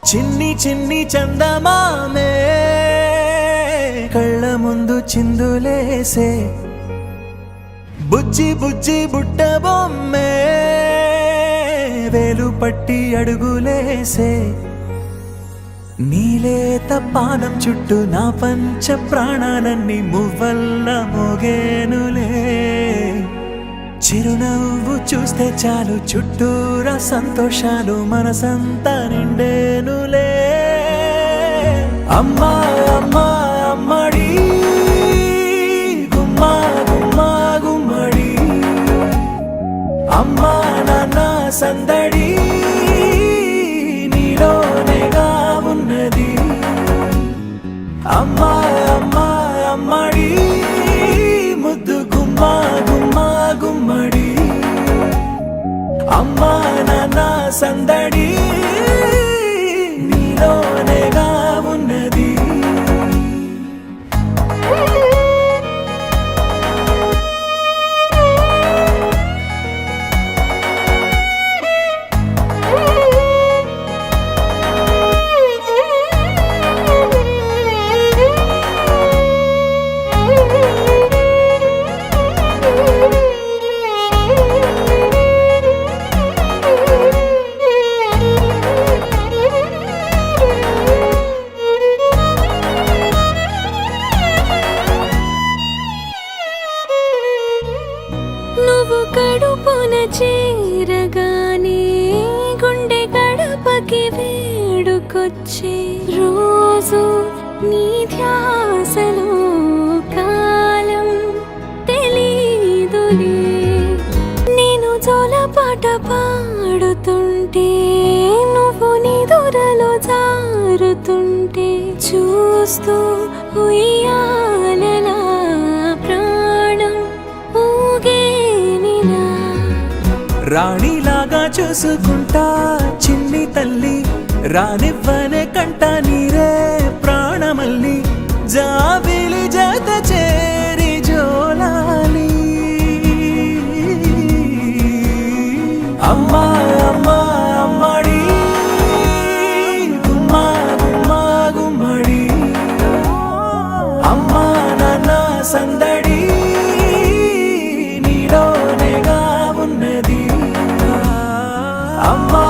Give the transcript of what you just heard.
చిన్ని చిన్ని చందమామే కళ్ళ ముందు చిందులేసే బుజ్జి బుజ్జి బుట్ట బొమ్మే వేలు పట్టి అడుగులేసే నీలేత పానం చుట్టూ నా పంచ ప్రాణాలన్నీ మువ్వల్ల మోగేనులే చిరునవ్వు చూస్తే చాలు చుట్టూరా సంతోషాలు మనసంతా నిండేనులే అమ్మా అమ్మా అమ్మడి గుమ్మా గుమ్మా గుమ్మడి అమ్మా నాన్న సందడి నీలోనేగా ఉన్నది అమ్మా అమ్మా అమ్మడి ముద్దు గుమ్మా గుమ్మా గుమ్మడి అమ్మా నాన్న సందడి నీలోనేగా ఉన్నది నువ్వు కడుపున చేరగానే గుండె గడపకి వేడుకొచ్చే రోజు నీ ధ్యాసలో కాలం తెలీదులే నేను జోలపాట పాడుతుంటే నువ్వు నిదురలో జారుతుంటే చూస్తూ ఉయ్యాలలా ప్రాణం ఊగేనినా రాణిలాగా చూసుకుంటా చిన్ని తల్లి రానివ్వనే కంట నీరే ప్రాణమల్లి జాబిలి జత చేరి జోలాలి అమ్మా అమ్మా అమ్మడి గుమ్మా గుమ్మా గుమ్మడి అమ్మా నాన్న సందడి నీలోనేగా ఉన్నది అమ్మా